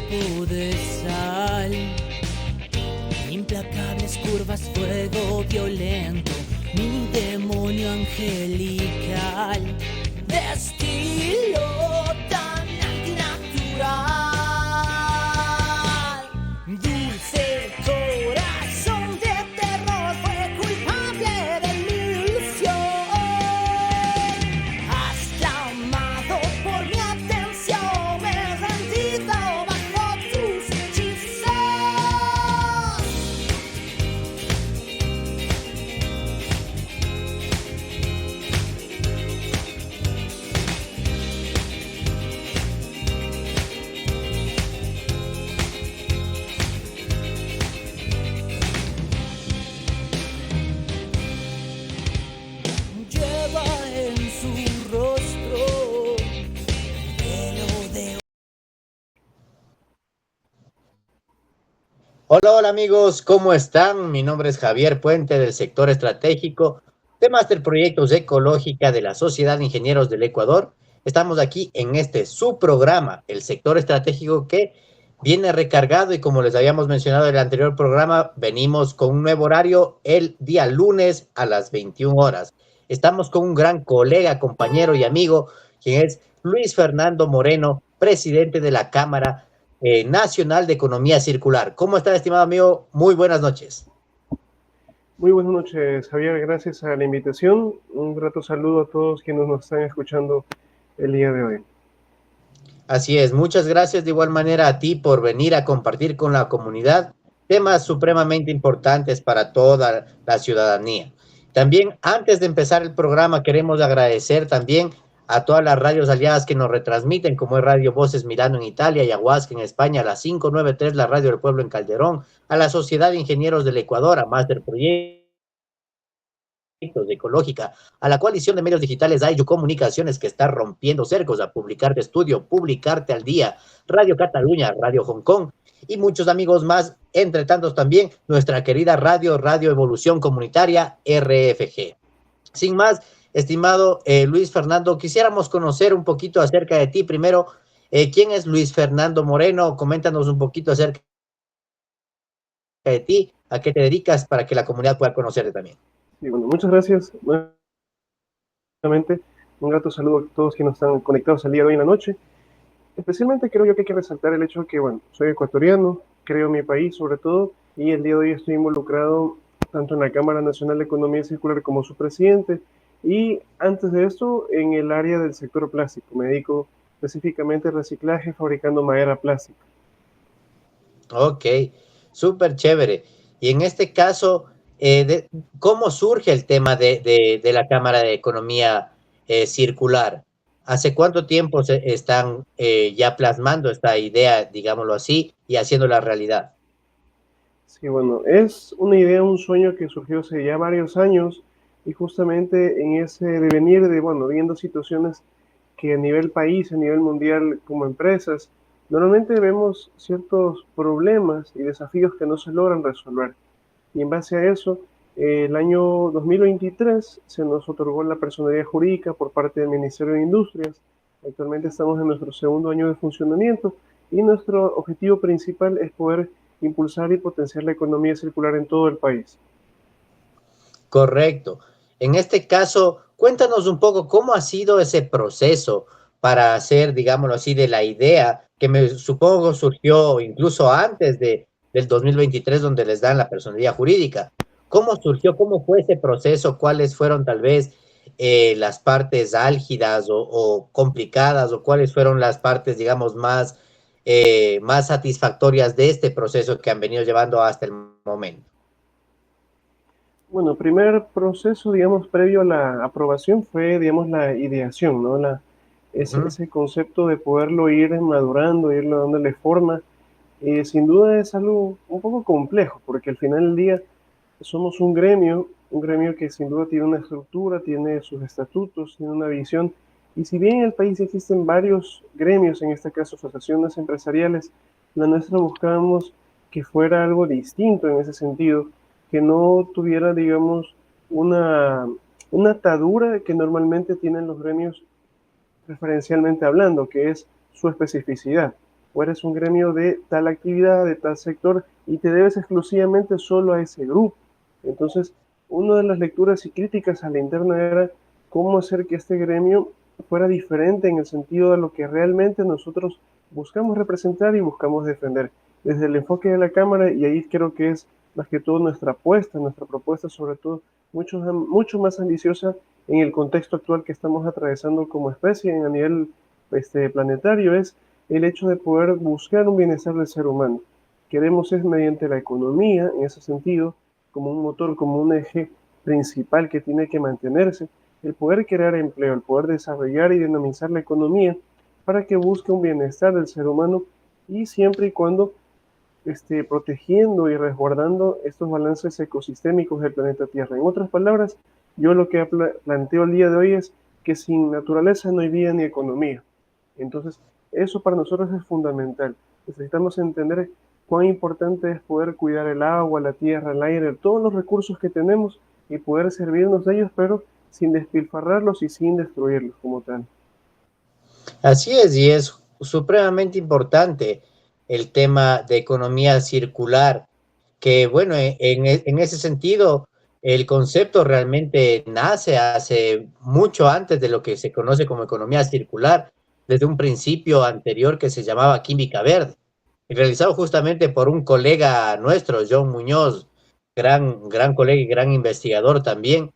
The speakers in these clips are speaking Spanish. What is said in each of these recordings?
cuerpo de sal. Implacables curvas, fuego violento, mi demonio angelical, de estilo tan antinatural. Dulce corazón de terror fue culpable de mi ilusión. Has clamado por mi atención, me he rendido bajo tus hechizos. Lleva en su rostro el velo de... Hola, hola amigos, ¿cómo están? Mi nombre es Javier Puente del sector estratégico de Máster Proyectos Ecológica de la Sociedad de Ingenieros del Ecuador. Estamos aquí en este su programa, el sector estratégico que viene recargado y como les habíamos mencionado en el anterior programa, venimos con un nuevo horario el día lunes a las 21 horas. Estamos con un gran colega, compañero y amigo, quien es Luis Fernando Moreno, presidente de la Cámara Nacional de Economía Circular. ¿Cómo está, estimado amigo? Muy buenas noches. Muy buenas noches, Javier. Gracias a la invitación. Un grato saludo a todos quienes nos están escuchando el día de hoy. Así es, muchas gracias de igual manera a ti por venir a compartir con la comunidad temas supremamente importantes para toda la ciudadanía. También, antes de empezar el programa, queremos agradecer también a todas las radios aliadas que nos retransmiten, como es Radio Voces Milano en Italia y Aguasca en España, a la 593, la Radio del Pueblo en Calderón, a la Sociedad de Ingenieros del Ecuador, a Máster Proyectos de Ecológica, a la coalición de medios digitales AIU Comunicaciones que está rompiendo cercos, a Publicarte Estudio, Publicarte al Día, Radio Cataluña, Radio Hong Kong y muchos amigos más, entre tantos también nuestra querida Radio Evolución Comunitaria RFG. Sin más, estimado Luis Fernando, quisiéramos conocer un poquito acerca de ti. Primero, ¿quién es Luis Fernando Moreno? Coméntanos un poquito acerca de ti, a qué te dedicas para que la comunidad pueda conocerte también. Y bueno, muchas gracias. Nuevamente, un grato saludo a todos quienes están conectados el día de hoy en la noche. Especialmente creo yo que hay que resaltar el hecho de que, bueno, soy ecuatoriano, creo en mi país sobre todo, y el día de hoy estoy involucrado tanto en la Cámara Nacional de Economía Circular como su presidente, y antes de esto en el área del sector plástico. Me dedico específicamente al reciclaje fabricando madera plástica. Ok, súper chévere. Y en este caso, ¿cómo surge el tema de la Cámara de Economía Circular? ¿Hace cuánto tiempo se están ya plasmando esta idea, digámoslo así, y haciéndola realidad? Sí, bueno, es una idea, un sueño que surgió hace ya varios años y justamente en ese devenir de, bueno, viendo situaciones que a nivel país, a nivel mundial como empresas, normalmente vemos ciertos problemas y desafíos que no se logran resolver. Y en base a eso, el año 2023 se nos otorgó la personería jurídica por parte del Ministerio de Industrias. Actualmente estamos en nuestro segundo año de funcionamiento y nuestro objetivo principal es poder impulsar y potenciar la economía circular en todo el país. Correcto. En este caso, cuéntanos un poco cómo ha sido ese proceso para hacer, digámoslo así, de la idea que me supongo surgió incluso antes del 2023, donde les dan la personería jurídica. ¿Cómo surgió? ¿Cómo fue ese proceso? ¿Cuáles fueron tal vez las partes álgidas o complicadas o cuáles fueron las partes, digamos, más satisfactorias de este proceso que han venido llevando hasta el momento? Bueno, el primer proceso, digamos, previo a la aprobación fue, digamos, la ideación, ¿no? Ese concepto de poderlo ir madurando, irlo dándole forma. Sin duda es algo un poco complejo, porque al final del día somos un gremio que sin duda tiene una estructura, tiene sus estatutos, tiene una visión. Y si bien en el país existen varios gremios, en este caso asociaciones empresariales, la nuestra buscábamos que fuera algo distinto en ese sentido, que no tuviera, digamos, una atadura que normalmente tienen los gremios referencialmente hablando, que es su especificidad. o eres un gremio de tal actividad, de tal sector, y te debes exclusivamente solo a ese grupo. Entonces, una de las lecturas y críticas a la interna era cómo hacer que este gremio fuera diferente en el sentido de lo que realmente nosotros buscamos representar y buscamos defender. Desde el enfoque de la Cámara, y ahí creo que es más que todo nuestra apuesta, nuestra propuesta sobre todo mucho más ambiciosa en el contexto actual que estamos atravesando como especie a nivel planetario, es el hecho de poder buscar un bienestar del ser humano. Queremos es mediante la economía, en ese sentido, como un motor, como un eje principal que tiene que mantenerse, el poder crear empleo, el poder desarrollar y dinamizar la economía para que busque un bienestar del ser humano y siempre y cuando protegiendo y resguardando estos balances ecosistémicos del planeta Tierra. En otras palabras, yo lo que planteo el día de hoy es que sin naturaleza no hay vida ni economía. Entonces, eso para nosotros es fundamental. Necesitamos entender cuán importante es poder cuidar el agua, la tierra, el aire, todos los recursos que tenemos y poder servirnos de ellos, pero sin despilfarrarlos y sin destruirlos como tal. Así es, y es supremamente importante el tema de economía circular, que bueno, en ese sentido, el concepto realmente nace hace mucho antes de lo que se conoce como economía circular, desde un principio anterior que se llamaba química verde, y realizado justamente por un colega nuestro, John Muñoz, gran colega y gran investigador también,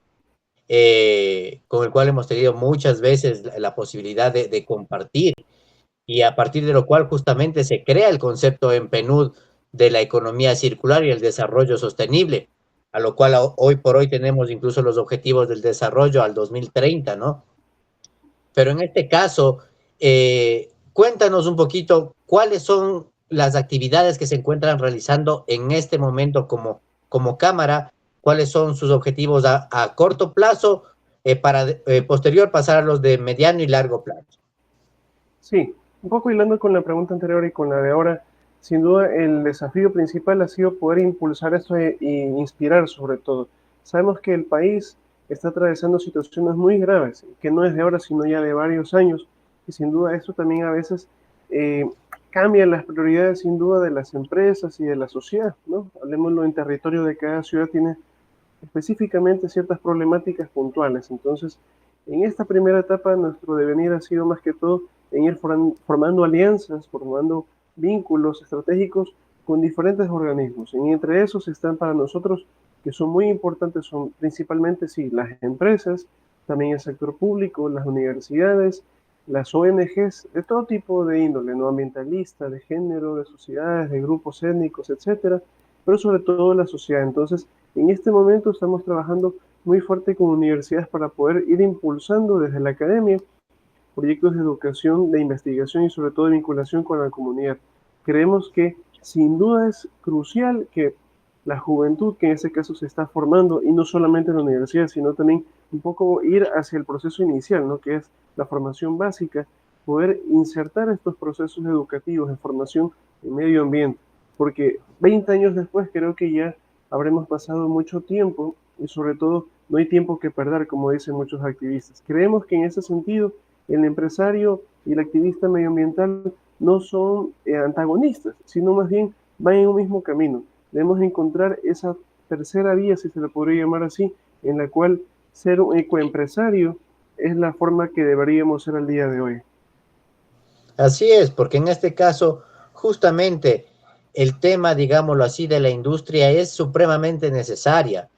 con el cual hemos tenido muchas veces la posibilidad de compartir, y a partir de lo cual justamente se crea el concepto en PNUD de la economía circular y el desarrollo sostenible, a lo cual hoy por hoy tenemos incluso los objetivos del desarrollo al 2030, ¿no? Pero en este caso, cuéntanos un poquito cuáles son las actividades que se encuentran realizando en este momento como Cámara, cuáles son sus objetivos a corto plazo para posterior pasar a los de mediano y largo plazo. Sí, un poco hilando con la pregunta anterior y con la de ahora, sin duda el desafío principal ha sido poder impulsar esto e inspirar sobre todo. Sabemos que el país está atravesando situaciones muy graves, que no es de ahora, sino ya de varios años, y sin duda esto también a veces cambia las prioridades sin duda de las empresas y de la sociedad, ¿no? Hablemoslo en territorio de cada ciudad tiene específicamente ciertas problemáticas puntuales. Entonces, en esta primera etapa nuestro devenir ha sido más que todo en ir formando alianzas, formando vínculos estratégicos con diferentes organismos. Y entre esos están para nosotros, que son muy importantes, son principalmente, sí, las empresas, también el sector público, las universidades, las ONGs, de todo tipo de índole, ¿no? Ambientalista, de género, de sociedades, de grupos étnicos, etcétera, pero sobre todo la sociedad. Entonces, en este momento estamos trabajando muy fuerte con universidades para poder ir impulsando desde la academia proyectos de educación, de investigación y sobre todo de vinculación con la comunidad. Creemos que sin duda es crucial que la juventud, que en este caso se está formando, y no solamente en la universidad, sino también un poco ir hacia el proceso inicial, ¿no? Que es la formación básica, poder insertar estos procesos educativos de formación en medio ambiente, porque 20 años después creo que ya habremos pasado mucho tiempo y sobre todo no hay tiempo que perder, como dicen muchos activistas. Creemos que en ese sentido el empresario y el activista medioambiental no son antagonistas, sino más bien van en un mismo camino. Debemos encontrar esa tercera vía, si se le podría llamar así, en la cual ser un ecoempresario es la forma que deberíamos ser al día de hoy. Así es, porque en este caso, justamente el tema, digámoslo así, de la industria es supremamente necesaria.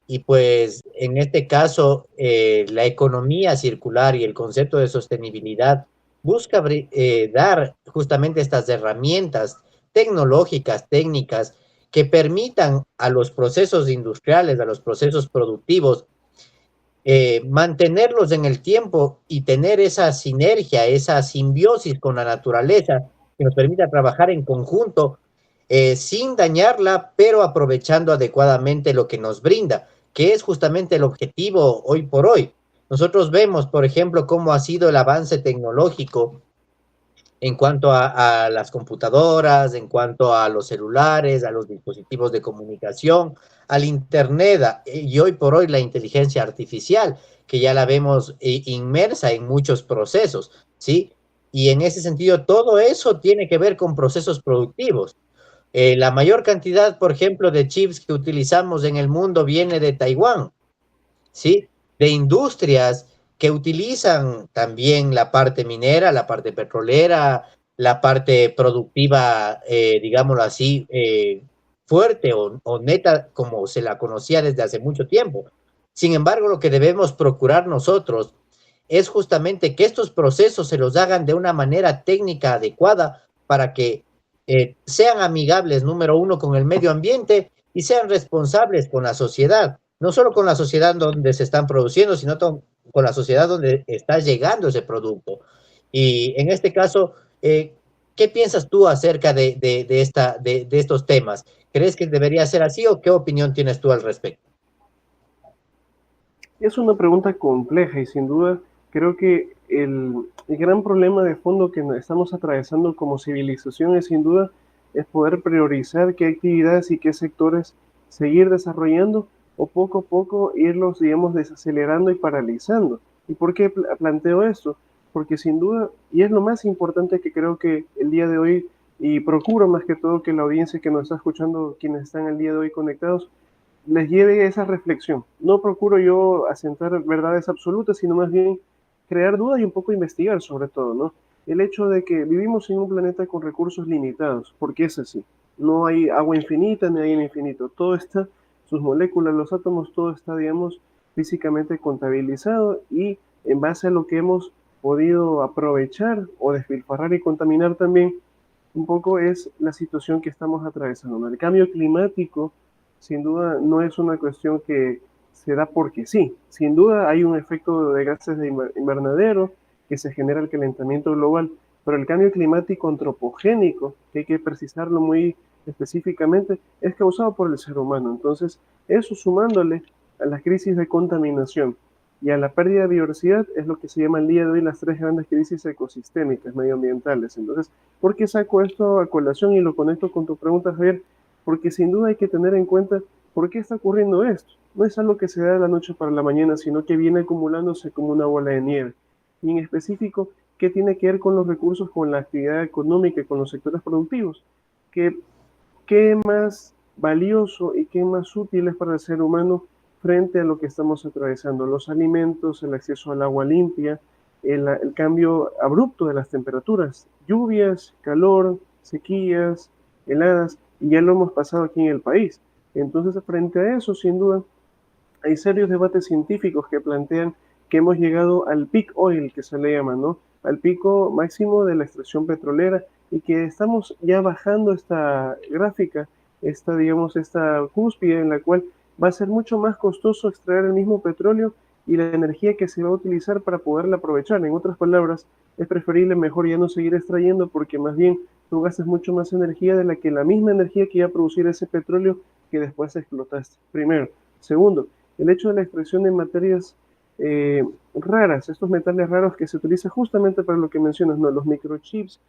Y pues en este caso, la economía circular y el concepto de sostenibilidad busca dar justamente estas herramientas tecnológicas, técnicas, que permitan a los procesos industriales, a los procesos productivos, mantenerlos en el tiempo y tener esa sinergia, esa simbiosis con la naturaleza que nos permita trabajar en conjunto sin dañarla, pero aprovechando adecuadamente lo que nos brinda, que es justamente el objetivo hoy por hoy. Nosotros vemos, por ejemplo, cómo ha sido el avance tecnológico en cuanto a las computadoras, en cuanto a los celulares, a los dispositivos de comunicación, al Internet y hoy por hoy la inteligencia artificial, que ya la vemos inmersa en muchos procesos, ¿sí? y en ese sentido todo eso tiene que ver con procesos productivos. La mayor cantidad, por ejemplo, de chips que utilizamos en el mundo viene de Taiwán, ¿sí? De industrias que utilizan también la parte minera, la parte petrolera, la parte productiva, digámoslo así, fuerte o neta, como se la conocía desde hace mucho tiempo. Sin embargo, lo que debemos procurar nosotros es justamente que estos procesos se los hagan de una manera técnica adecuada para que sean amigables, número uno, con el medio ambiente y sean responsables con la sociedad, no solo con la sociedad donde se están produciendo, sino con la sociedad donde está llegando ese producto. Y en este caso, ¿qué piensas tú acerca de estos temas? ¿Crees que debería ser así o qué opinión tienes tú al respecto? Es una pregunta compleja y sin duda creo que el gran problema de fondo que estamos atravesando como civilización es sin duda es poder priorizar qué actividades y qué sectores seguir desarrollando o poco a poco irlos, digamos, desacelerando y paralizando. ¿Y por qué planteo esto? Porque sin duda, y es lo más importante que creo que el día de hoy, y procuro más que todo que la audiencia que nos está escuchando, quienes están el día de hoy conectados, les lleve esa reflexión. No procuro yo asentar verdades absolutas, sino más bien crear dudas y un poco investigar sobre todo, ¿no? El hecho de que vivimos en un planeta con recursos limitados, porque es así. No hay agua infinita ni aire infinito. Todo está, sus moléculas, los átomos, todo está, digamos, físicamente contabilizado y en base a lo que hemos podido aprovechar o despilfarrar y contaminar también, un poco es la situación que estamos atravesando, ¿no? El cambio climático sin duda no es una cuestión que se da porque sí. Sin duda hay un efecto de gases de invernadero que se genera el calentamiento global, pero el cambio climático antropogénico, que hay que precisarlo muy específicamente, es causado por el ser humano. Entonces, eso sumándole a la crisis de contaminación y a la pérdida de biodiversidad es lo que se llama el día de hoy las tres grandes crisis ecosistémicas medioambientales. Entonces, ¿por qué saco esto a colación y lo conecto con tu pregunta, Javier? Porque sin duda hay que tener en cuenta por qué está ocurriendo esto. No es algo que se da de la noche para la mañana, sino que viene acumulándose como una bola de nieve. Y en específico, ¿qué tiene que ver con los recursos, con la actividad económica y con los sectores productivos? ¿Qué, qué más valioso y qué más útil es para el ser humano frente a lo que estamos atravesando? Los alimentos, el acceso al agua limpia, el cambio abrupto de las temperaturas, lluvias, calor, sequías, heladas, y ya lo hemos pasado aquí en el país. Entonces, frente a eso, sin duda, hay serios debates científicos que plantean que hemos llegado al peak oil, que se le llama, ¿no? Al pico máximo de la extracción petrolera y que estamos ya bajando esta gráfica, digamos, esta cúspide en la cual va a ser mucho más costoso extraer el mismo petróleo y la energía que se va a utilizar para poderla aprovechar. En otras palabras, es preferible mejor ya no seguir extrayendo porque más bien tú gastas mucho más energía de la que la misma energía que iba a producir ese petróleo que después explotaste. Primero. Segundo, el hecho de la extracción de materias raras, estos metales raros que se utilizan justamente para lo que mencionas, ¿no? Los microchips,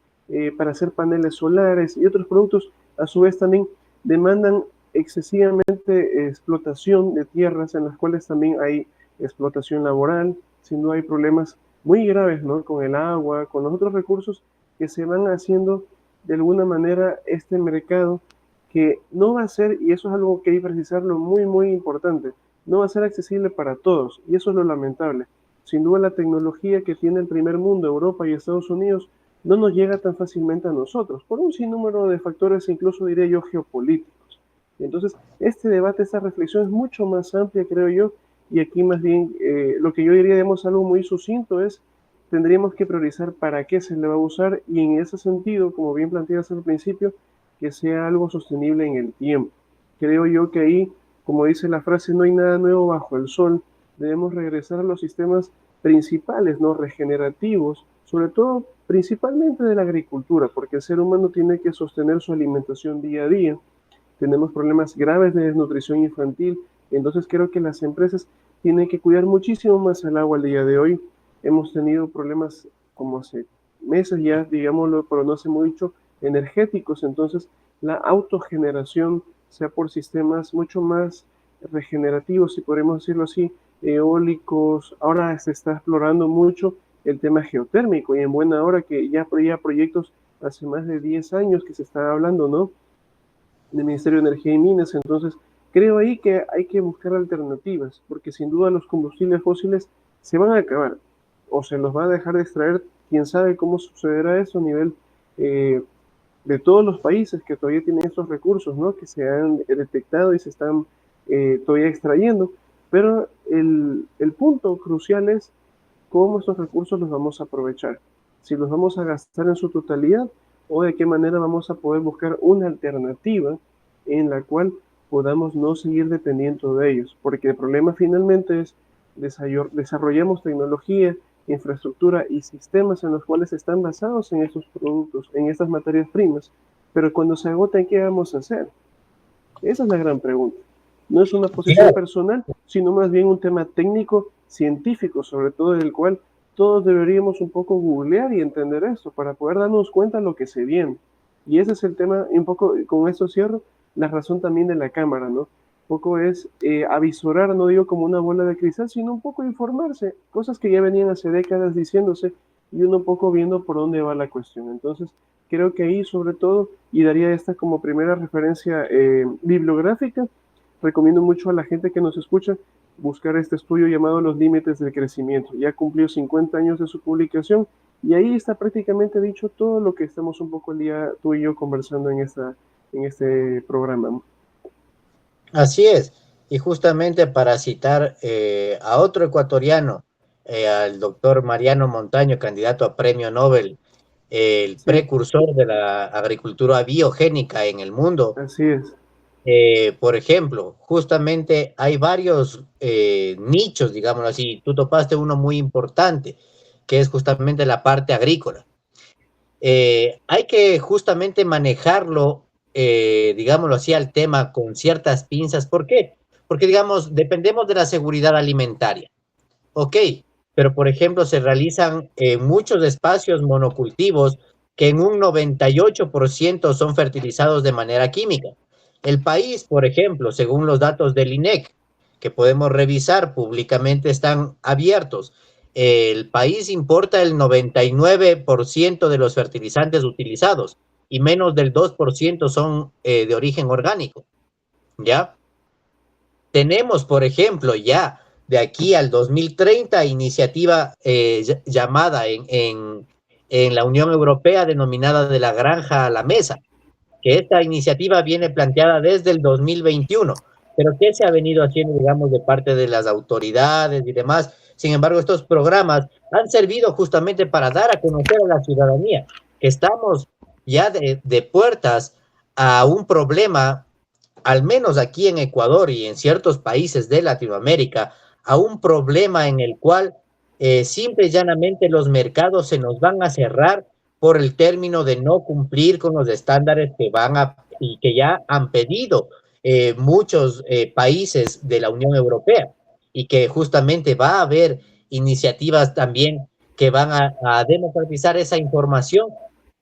para hacer paneles solares y otros productos, a su vez también demandan excesivamente explotación de tierras en las cuales también hay explotación laboral, sin duda hay problemas muy graves, ¿no? Con el agua, con los otros recursos que se van haciendo de alguna manera este mercado que no va a ser, y eso es algo que hay que precisarlo muy, muy importante, no va a ser accesible para todos, y eso es lo lamentable. Sin duda la tecnología que tiene el primer mundo, Europa y Estados Unidos, no nos llega tan fácilmente a nosotros, por un sinnúmero de factores, incluso diría yo, geopolíticos. Y entonces, este debate, esta reflexión es mucho más amplia, creo yo, y aquí más bien lo que yo diría, digamos, algo muy sucinto es, tendríamos que priorizar para qué se le va a usar, y en ese sentido, como bien planteaste al principio, que sea algo sostenible en el tiempo. Creo yo que ahí, como dice la frase, no hay nada nuevo bajo el sol. Debemos regresar a los sistemas principales, no regenerativos, sobre todo principalmente de la agricultura, porque el ser humano tiene que sostener su alimentación día a día. Tenemos problemas graves de desnutrición infantil, entonces creo que las empresas tienen que cuidar muchísimo más el agua al día de hoy. Hemos tenido problemas como hace meses ya, digámoslo, pero no hace mucho, energéticos, entonces la autogeneración, sea por sistemas mucho más regenerativos, si podemos decirlo así, eólicos, ahora se está explorando mucho el tema geotérmico, y en buena hora que ya había proyectos hace más de 10 años que se estaba hablando, ¿no? Del Ministerio de Energía y Minas. Entonces, creo ahí que hay que buscar alternativas, porque sin duda los combustibles fósiles se van a acabar, o se los va a dejar de extraer. Quién sabe cómo sucederá eso a nivel de todos los países que todavía tienen estos recursos, ¿no? Que se han detectado y se están todavía extrayendo. Pero el punto crucial es cómo estos recursos los vamos a aprovechar. Si los vamos a gastar en su totalidad o de qué manera vamos a poder buscar una alternativa en la cual podamos no seguir dependiendo de ellos. Porque el problema finalmente es desarrollamos tecnología, infraestructura y sistemas en los cuales están basados en estos productos, en estas materias primas. Pero cuando se agotan, ¿qué vamos a hacer? Esa es la gran pregunta. No es una posición personal, sino más bien un tema técnico, científico, sobre todo del cual todos deberíamos un poco googlear y entender esto para poder darnos cuenta de lo que se viene. Y ese es el tema, un poco, con esto cierro, la razón también de la cámara, ¿no? Un poco es avisorar, no digo como una bola de cristal, sino un poco informarse, cosas que ya venían hace décadas diciéndose y uno un poco viendo por dónde va la cuestión. Entonces, creo que ahí sobre todo, y daría esta como primera referencia bibliográfica, recomiendo mucho a la gente que nos escucha buscar este estudio llamado Los Límites del Crecimiento. Ya cumplió 50 años de su publicación y ahí está prácticamente dicho todo lo que estamos un poco el día tú y yo conversando en este programa. Así es, y justamente para citar a otro ecuatoriano, al doctor Mariano Montaño, candidato a premio Nobel, el precursor de la agricultura biogénica en el mundo. Así es. Por ejemplo, justamente hay varios nichos, digámoslo así. Tú topaste uno muy importante, que es justamente la parte agrícola. Hay que justamente manejarlo, digámoslo así, al tema con ciertas pinzas. ¿Por qué? Porque, digamos, dependemos de la seguridad alimentaria. Ok, pero por ejemplo se realizan muchos espacios monocultivos que en un 98% son fertilizados de manera química. El país, por ejemplo, según los datos del INEC, que podemos revisar públicamente, están abiertos. El país importa el 99% de los fertilizantes utilizados y menos del 2% son de origen orgánico. ¿Ya? Tenemos, por ejemplo, ya de aquí al 2030, iniciativa llamada en la Unión Europea denominada de la granja a la mesa, que esta iniciativa viene planteada desde el 2021, pero que se ha venido haciendo, digamos, de parte de las autoridades y demás. Sin embargo, estos programas han servido justamente para dar a conocer a la ciudadanía que estamos ya de puertas a un problema, al menos aquí en Ecuador y en ciertos países de Latinoamérica, a un problema en el cual simple y llanamente los mercados se nos van a cerrar por el término de no cumplir con los estándares que y que ya han pedido muchos países de la Unión Europea, y que justamente va a haber iniciativas también que van a democratizar esa información,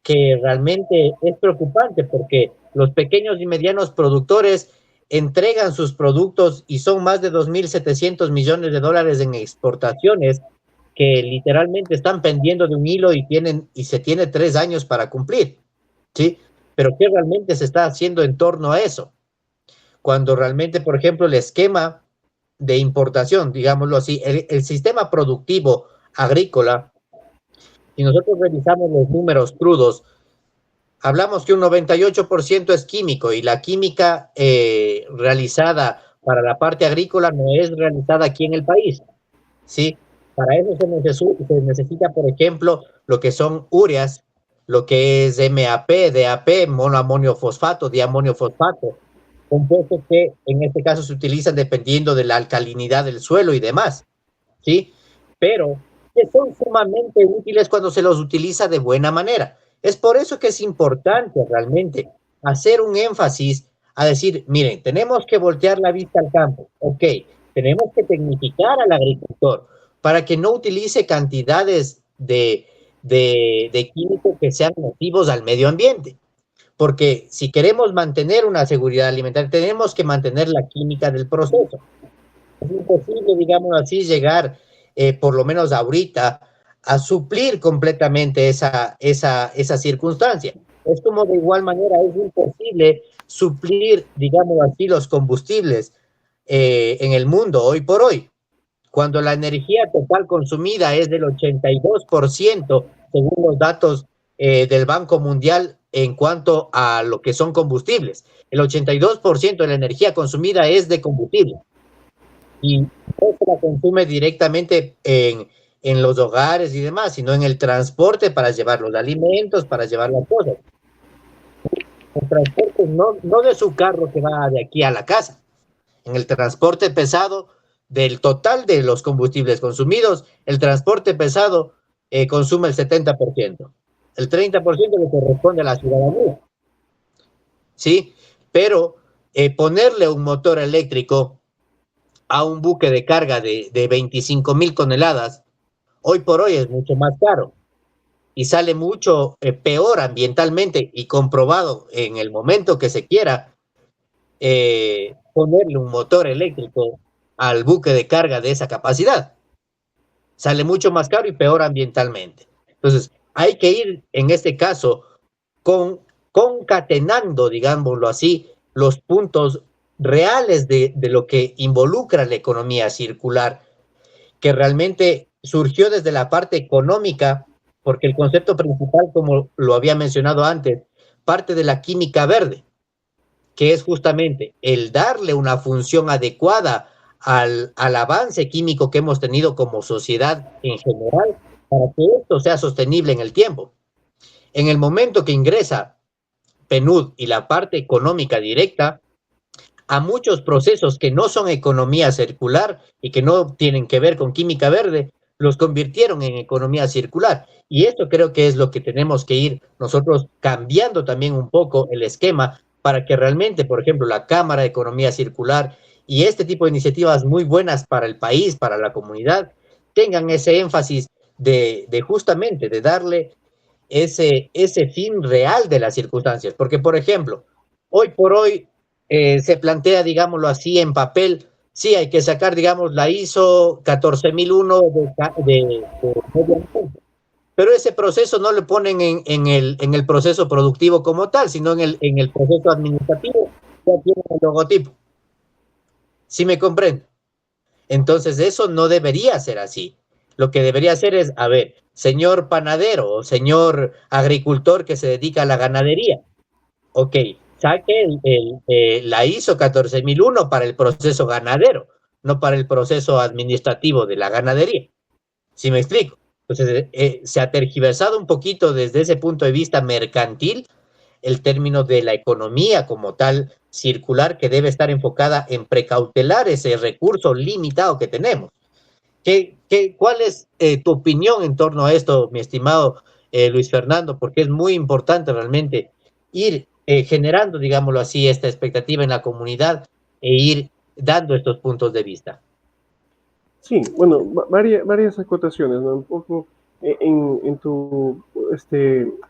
que realmente es preocupante porque los pequeños y medianos productores entregan sus productos y son más de 2.700 millones de dólares en exportaciones que literalmente están pendiendo de un hilo y se tiene 3 años para cumplir, ¿sí? Pero ¿qué realmente se está haciendo en torno a eso? Cuando realmente, por ejemplo, el esquema de importación, digámoslo así, el sistema productivo agrícola, si nosotros revisamos los números crudos, hablamos que un 98% es químico, y la química realizada para la parte agrícola no es realizada aquí en el país, ¿sí? Para eso se necesita, por ejemplo, lo que son ureas, lo que es MAP, DAP, monoamonio fosfato, diamonio fosfato, compuestos que en este caso se utilizan dependiendo de la alcalinidad del suelo y demás, ¿sí? Pero que son sumamente útiles cuando se los utiliza de buena manera. Es por eso que es importante realmente hacer un énfasis a decir, miren, tenemos que voltear la vista al campo, ok, tenemos que tecnificar al agricultor para que no utilice cantidades de químicos que sean nocivos al medio ambiente. Porque si queremos mantener una seguridad alimentaria, tenemos que mantener la química del proceso. Es imposible, digamos así, llegar, por lo menos ahorita, a suplir completamente esa circunstancia. Es como de igual manera es imposible suplir, digamos así, los combustibles en el mundo hoy por hoy, cuando la energía total consumida es del 82%, según los datos del Banco Mundial en cuanto a lo que son combustibles. El 82% de la energía consumida es de combustible y no se la consume directamente en los hogares y demás, sino en el transporte para llevar los alimentos, para llevar las cosas. El transporte no de su carro que va de aquí a la casa. En el transporte pesado, del total de los combustibles consumidos, el transporte pesado consume el 70%. El 30% le corresponde a la ciudadanía. ¿Sí? Pero ponerle un motor eléctrico a un buque de carga de 25,000 toneladas, hoy por hoy es mucho más caro y sale mucho peor ambientalmente y comprobado en el momento que se quiera ponerle un motor eléctrico al buque de carga de esa capacidad. Sale mucho más caro y peor ambientalmente. Entonces, hay que ir, en este caso, concatenando, digámoslo así, los puntos reales de lo que involucra la economía circular, que realmente surgió desde la parte económica, porque el concepto principal, como lo había mencionado antes, parte de la química verde, que es justamente el darle una función adecuada al avance químico que hemos tenido como sociedad en general para que esto sea sostenible en el tiempo. En el momento que ingresa PNUD y la parte económica directa a muchos procesos que no son economía circular y que no tienen que ver con química verde, los convirtieron en economía circular. Y esto creo que es lo que tenemos que ir nosotros cambiando también un poco el esquema para que realmente, por ejemplo, la Cámara de Economía Circular y este tipo de iniciativas muy buenas para el país, para la comunidad, tengan ese énfasis de justamente de darle ese fin real de las circunstancias. Porque, por ejemplo, hoy por hoy se plantea, digámoslo así, en papel, sí, hay que sacar, digamos, la ISO 14001 de pero ese proceso no lo ponen en el proceso productivo como tal, sino en el proceso administrativo, ya tienen el logotipo. ¿Sí me comprende? Entonces, eso no debería ser así. Lo que debería ser es, a ver, señor panadero o señor agricultor que se dedica a la ganadería, ok, saque la ISO 14001 para el proceso ganadero, no para el proceso administrativo de la ganadería. ¿Sí me explico? Entonces, se ha tergiversado un poquito desde ese punto de vista mercantil el término de la economía como tal circular que debe estar enfocada en precautelar ese recurso limitado que tenemos. ¿Cuál es tu opinión en torno a esto, mi estimado Luis Fernando? Porque es muy importante realmente ir generando, digámoslo así, esta expectativa en la comunidad e ir dando estos puntos de vista. Sí, bueno, varias acotaciones, ¿no? Un poco en tu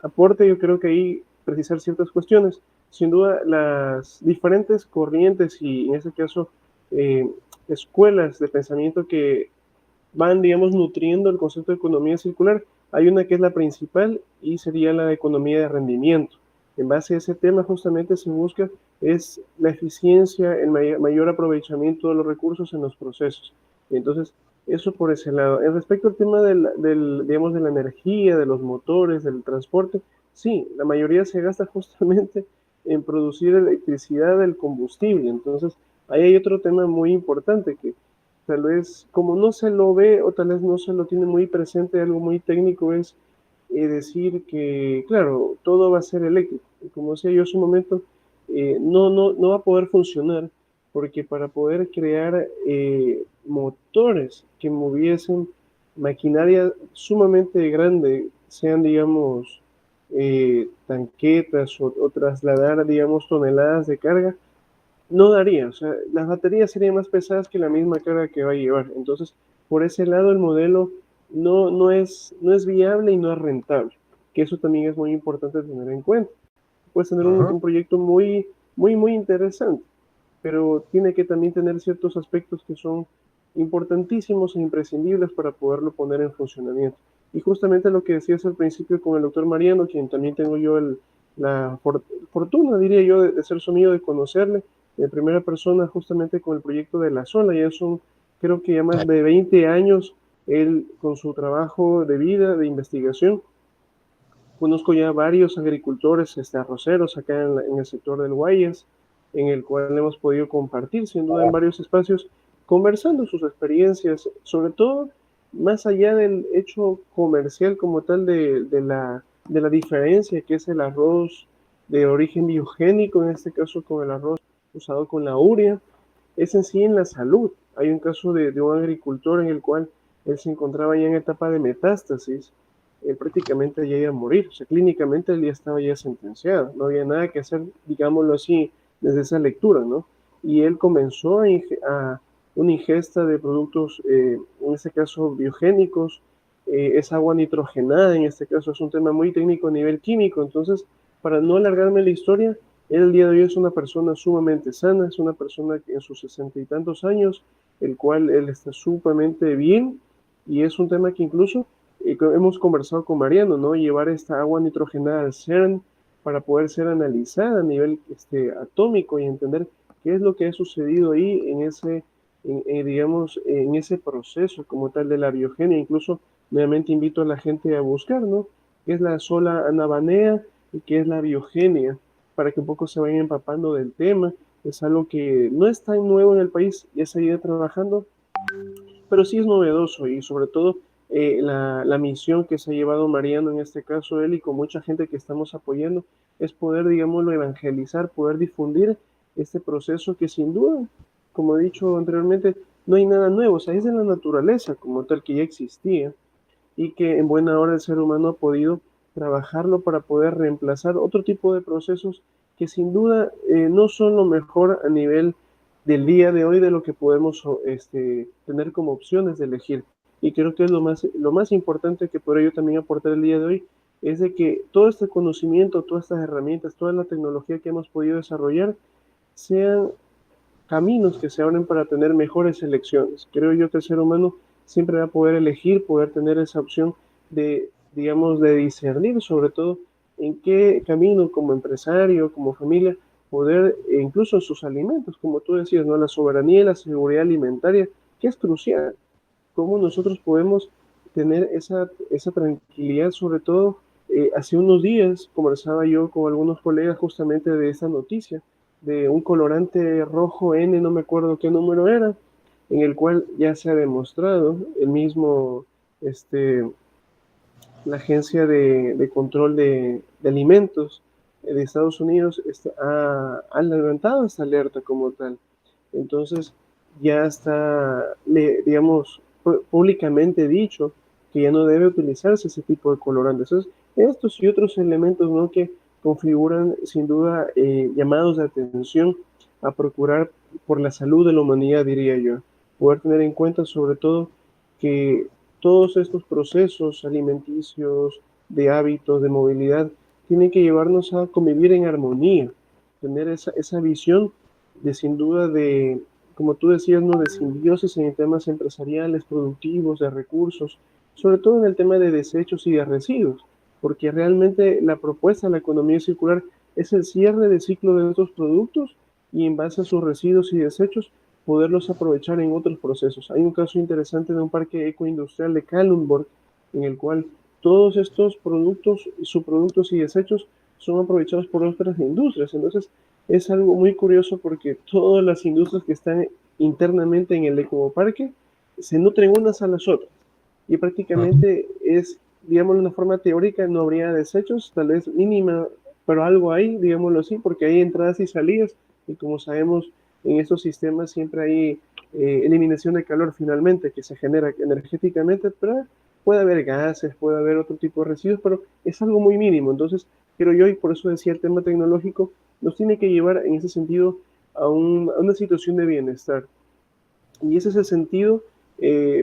aporte, yo creo que ahí precisar ciertas cuestiones. Sin duda, las diferentes corrientes y en este caso escuelas de pensamiento que van, digamos, nutriendo el concepto de economía circular. Hay una que es la principal y sería la de economía de rendimiento. En base a ese tema justamente se busca es la eficiencia, el mayor aprovechamiento de los recursos en los procesos. Entonces, eso por ese lado. En respecto al tema digamos, de la energía, de los motores, del transporte, sí, la mayoría se gasta justamente en producir electricidad del combustible. Entonces, ahí hay otro tema muy importante que tal vez como no se lo ve o tal vez no se lo tiene muy presente, algo muy técnico es decir que, claro, todo va a ser eléctrico. Y como decía yo hace un momento, no va a poder funcionar porque para poder crear motores que moviesen maquinaria sumamente grande, sean, digamos, tanquetas o trasladar, digamos, toneladas de carga, no daría, o sea, las baterías serían más pesadas que la misma carga que va a llevar. Entonces, por ese lado, el modelo no es viable y no es rentable, que eso también es muy importante tener en cuenta. Puedes tener un proyecto muy interesante, pero tiene que también tener ciertos aspectos que son importantísimos e imprescindibles para poderlo poner en funcionamiento. Y justamente lo que decías al principio con el doctor Mariano, quien también tengo yo la fortuna, diría yo, de ser su amigo, de conocerle en primera persona, justamente con el proyecto de La Sola. Ya son, creo que ya más de 20 años, él con su trabajo de vida, de investigación. Conozco ya varios agricultores, arroceros acá en el sector del Guayas, en el cual hemos podido compartir, sin duda, en varios espacios, conversando sus experiencias, sobre todo más allá del hecho comercial como tal de la diferencia que es el arroz de origen biogénico, en este caso con el arroz usado con la urea, es en sí en la salud. Hay un caso de un agricultor en el cual él se encontraba ya en etapa de metástasis, él prácticamente ya iba a morir, o sea, clínicamente él ya estaba ya sentenciado, no había nada que hacer, digámoslo así, desde esa lectura, ¿no? Y él comenzó a una ingesta de productos, en este caso biogénicos, es agua nitrogenada, en este caso es un tema muy técnico a nivel químico, entonces, para no alargarme la historia, él el día de hoy es una persona sumamente sana, es una persona que en sus 60 y tantos años, el cual él está sumamente bien, y es un tema que incluso hemos conversado con Mariano, ¿no? Llevar esta agua nitrogenada al CERN para poder ser analizada a nivel atómico y entender qué es lo que ha sucedido ahí en ese, digamos, en ese proceso como tal de la biogenia. Incluso nuevamente invito a la gente a buscar, ¿no? ¿Qué es la sola anabanea y qué es la biogenia? Para que un poco se vayan empapando del tema. Es algo que no es tan nuevo en el país, ya se ha ido trabajando, pero sí es novedoso y sobre todo la misión que se ha llevado Mariano, en este caso él y con mucha gente que estamos apoyando, es poder, digámoslo, evangelizar, poder difundir este proceso que sin duda, como he dicho anteriormente, no hay nada nuevo, o sea, es de la naturaleza como tal que ya existía y que en buena hora el ser humano ha podido trabajarlo para poder reemplazar otro tipo de procesos que sin duda no son lo mejor a nivel del día de hoy de lo que podemos tener como opciones de elegir. Y creo que es lo más importante que podría yo también aportar el día de hoy, es de que todo este conocimiento, todas estas herramientas, toda la tecnología que hemos podido desarrollar, sean caminos que se abren para tener mejores elecciones. Creo yo que el ser humano siempre va a poder elegir, poder tener esa opción de, digamos, de discernir sobre todo en qué camino como empresario, como familia, poder, incluso en sus alimentos, como tú decías, ¿no? La soberanía y la seguridad alimentaria, que es crucial. Cómo nosotros podemos tener esa tranquilidad, sobre todo, hace unos días conversaba yo con algunos colegas justamente de esta noticia, de un colorante rojo N, no me acuerdo qué número era, en el cual ya se ha demostrado, el mismo, la Agencia de Control de Alimentos de Estados Unidos ha levantado esta alerta como tal. Entonces, ya está, digamos, públicamente dicho que ya no debe utilizarse ese tipo de colorantes. Entonces, estos y otros elementos, ¿no? Que configuran sin duda llamados de atención a procurar por la salud de la humanidad, diría yo. Poder tener en cuenta sobre todo que todos estos procesos alimenticios, de hábitos, de movilidad, tienen que llevarnos a convivir en armonía, tener esa visión de sin duda de, como tú decías, ¿no? De simbiosis en temas empresariales, productivos, de recursos, sobre todo en el tema de desechos y de residuos, porque realmente la propuesta de la economía circular es el cierre de ciclo de estos productos y en base a sus residuos y desechos poderlos aprovechar en otros procesos. Hay un caso interesante de un parque ecoindustrial de Kalundborg en el cual todos estos productos, subproductos y desechos son aprovechados por otras industrias. Entonces, es algo muy curioso porque todas las industrias que están internamente en el ecoparque se nutren unas a las otras. Y prácticamente es, digamos, de una forma teórica, no habría desechos, tal vez mínima, pero algo hay, digámoslo así, porque hay entradas y salidas. Y como sabemos, en estos sistemas siempre hay eliminación de calor finalmente que se genera energéticamente, pero puede haber gases, puede haber otro tipo de residuos, pero es algo muy mínimo. Entonces, creo yo, y por eso decía el tema tecnológico, nos tiene que llevar en ese sentido a una situación de bienestar. Y ese es el sentido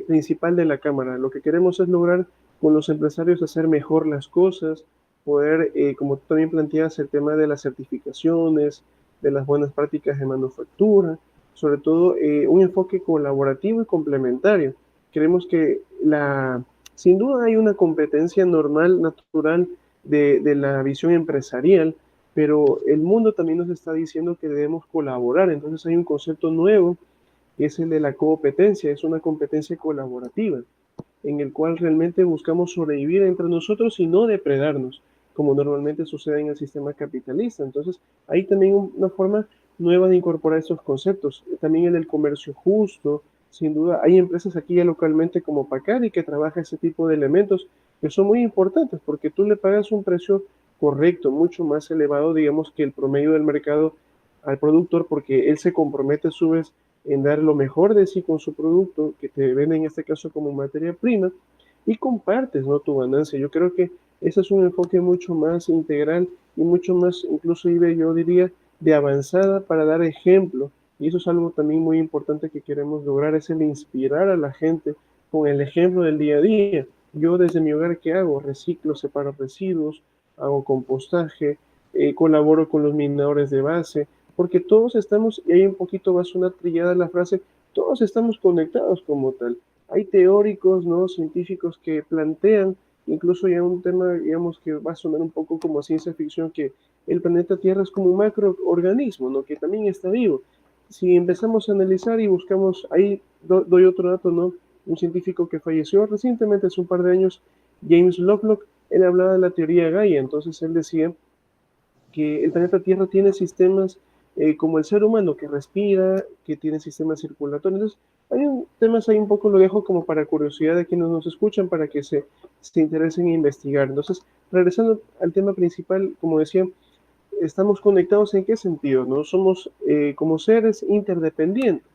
principal de la Cámara. Lo que queremos es lograr con los empresarios hacer mejor las cosas, poder, como tú también planteas, el tema de las certificaciones, de las buenas prácticas de manufactura, sobre todo un enfoque colaborativo y complementario. Queremos que sin duda hay una competencia normal, natural de la visión empresarial, pero el mundo también nos está diciendo que debemos colaborar. Entonces hay un concepto nuevo que es el de la competencia, es una competencia colaborativa en el cual realmente buscamos sobrevivir entre nosotros y no depredarnos, como normalmente sucede en el sistema capitalista. Entonces, hay también una forma nueva de incorporar estos conceptos. También en el comercio justo, sin duda, hay empresas aquí ya localmente como Pacari que trabaja ese tipo de elementos que son muy importantes porque tú le pagas un precio correcto, mucho más elevado, digamos, que el promedio del mercado al productor, porque él se compromete a su vez en dar lo mejor de sí con su producto, que te vende en este caso como materia prima, y compartes, ¿no?, tu ganancia. Yo creo que ese es un enfoque mucho más integral y mucho más, inclusive yo diría, de avanzada para dar ejemplo. Y eso es algo también muy importante que queremos lograr, es el inspirar a la gente con el ejemplo del día a día. Yo desde mi hogar, ¿qué hago? Reciclo, separo residuos, hago compostaje, colaboro con los minadores de base, porque todos estamos, y ahí un poquito va a sonar trillada la frase, todos estamos conectados como tal. Hay teóricos, ¿no?, científicos que plantean, incluso ya un tema, digamos, que va a sonar un poco como ciencia ficción, que el planeta Tierra es como un macroorganismo, ¿no?, que también está vivo. Si empezamos a analizar y buscamos, ahí doy otro dato, ¿no?, un científico que falleció recientemente, hace un par de años, James Lovelock, él hablaba de la teoría Gaia. Entonces él decía que el planeta Tierra tiene sistemas como el ser humano, que respira, que tiene sistemas circulatorios. Entonces, hay temas ahí un poco, lo dejo como para curiosidad de quienes nos escuchan, para que se interesen en investigar. Entonces, regresando al tema principal, como decía, estamos conectados en qué sentido, ¿no? Somos como seres interdependientes,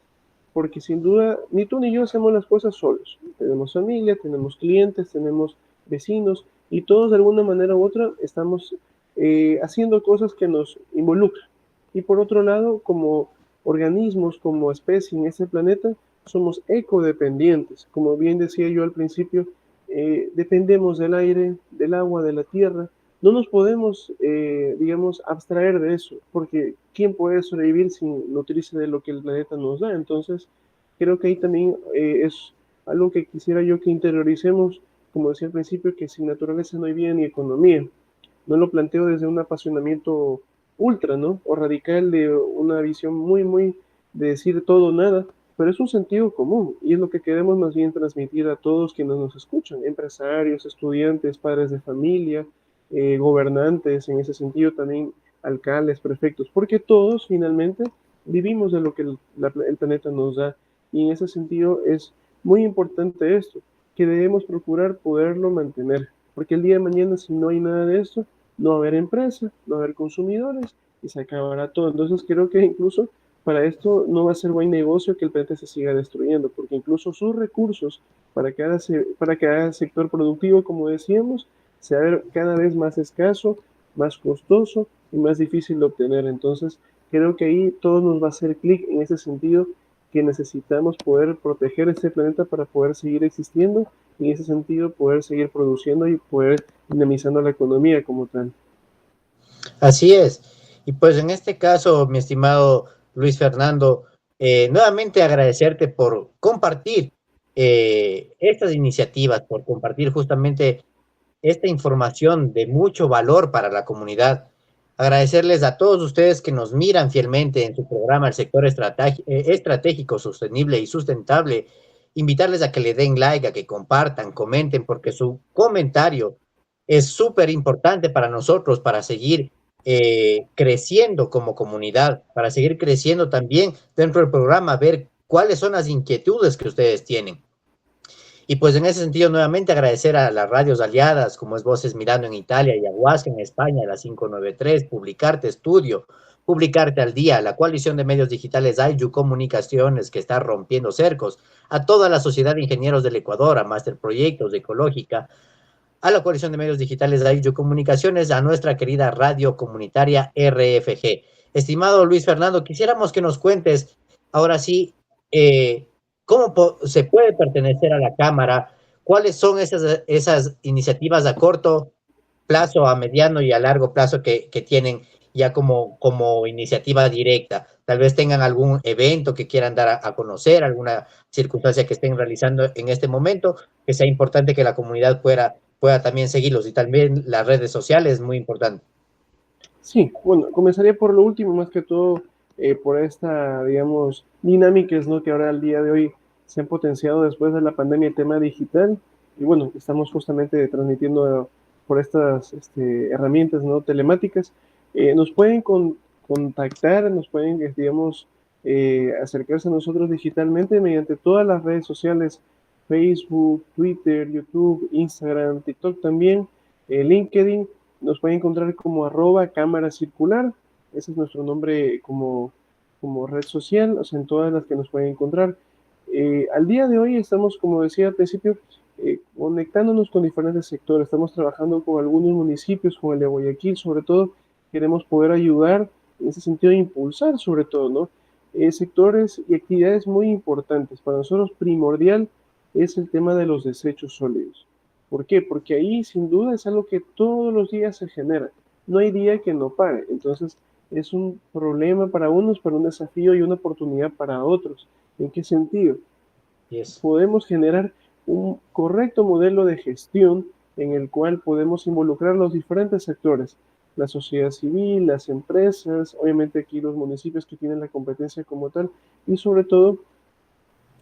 porque sin duda ni tú ni yo hacemos las cosas solos. Tenemos familia, tenemos clientes, tenemos vecinos, y todos de alguna manera u otra estamos haciendo cosas que nos involucran. Y por otro lado, como organismos, como especie en este planeta, somos ecodependientes. Como bien decía yo al principio, dependemos del aire, del agua, de la tierra. No nos podemos, digamos, abstraer de eso, porque ¿quién puede sobrevivir sin nutrirse de lo que el planeta nos da? Entonces, creo que ahí también es algo que quisiera yo que interioricemos, como decía al principio, que sin naturaleza no hay vida ni economía. No lo planteo desde un apasionamiento ultra, ¿no?, o radical, de una visión muy, muy de decir todo o nada, pero es un sentido común y es lo que queremos más bien transmitir a todos quienes nos escuchan, empresarios, estudiantes, padres de familia, gobernantes, en ese sentido también alcaldes, prefectos, porque todos finalmente vivimos de lo que el planeta nos da, y en ese sentido es muy importante esto, que debemos procurar poderlo mantener, porque el día de mañana, si no hay nada de esto, no va a haber empresa, no va a haber consumidores y se acabará todo. Entonces creo que incluso para esto no va a ser buen negocio que el planeta se siga destruyendo, porque incluso sus recursos para cada sector productivo, como decíamos, se va a ver cada vez más escaso, más costoso y más difícil de obtener. Entonces creo que ahí todo nos va a hacer clic en ese sentido, que necesitamos poder proteger este planeta para poder seguir existiendo, y en ese sentido poder seguir produciendo y poder dinamizando la economía como tal. Así es. Y pues en este caso, mi estimado Luis Fernando, nuevamente agradecerte por compartir estas iniciativas, por compartir justamente esta información de mucho valor para la comunidad. Agradecerles a todos ustedes que nos miran fielmente en su programa El Sector Estratégico, Sostenible y Sustentable. Invitarles a que le den like, a que compartan, comenten, porque su comentario es súper importante para nosotros, para seguir creciendo como comunidad, para seguir creciendo también dentro del programa, ver cuáles son las inquietudes que ustedes tienen. Y pues en ese sentido, nuevamente agradecer a las radios aliadas, como es Voces Mirando en Italia y Aguasca en España, la 593, Publicarte Estudio, Publicarte al Día, la coalición de medios digitales Ayu Comunicaciones, que está rompiendo cercos, a toda la Sociedad de Ingenieros del Ecuador, a Master Proyectos de Ecológica, a la coalición de medios digitales Ayu Comunicaciones, a nuestra querida radio comunitaria RFG. Estimado Luis Fernando, quisiéramos que nos cuentes, ahora sí, ¿cómo se puede pertenecer a la Cámara? ¿Cuáles son esas iniciativas a corto plazo, a mediano y a largo plazo que tienen ya como iniciativa directa? Tal vez tengan algún evento que quieran dar a conocer, alguna circunstancia que estén realizando en este momento. que sea importante que la comunidad pueda también seguirlos, y también las redes sociales es muy importante. Sí, bueno, comenzaría por lo último, más que todo, por esta, digamos, dinámicas, ¿no? Que ahora al día de hoy se han potenciado después de la pandemia el tema digital. Y bueno, estamos justamente transmitiendo por estas herramientas, ¿no? Telemáticas. Nos pueden contactar, nos pueden, digamos, acercarse a nosotros digitalmente mediante todas las redes sociales: Facebook, Twitter, YouTube, Instagram, TikTok también, LinkedIn. Nos pueden encontrar como @cámara circular. Ese es nuestro nombre como red social, o sea, en todas las que nos pueden encontrar. Al día de hoy estamos, como decía al principio, conectándonos con diferentes sectores. Estamos trabajando con algunos municipios, con el de Guayaquil, sobre todo. Queremos poder ayudar en ese sentido, de impulsar, sobre todo, ¿no? Sectores y actividades muy importantes. Para nosotros, primordial es el tema de los desechos sólidos. ¿Por qué? Porque ahí sin duda es algo que todos los días se genera. No hay día que no pare. Entonces es un problema para unos, pero un desafío y una oportunidad para otros. ¿En qué sentido? Yes. Podemos generar un correcto modelo de gestión en el cual podemos involucrar los diferentes sectores, la sociedad civil, las empresas, obviamente aquí los municipios que tienen la competencia como tal, y sobre todo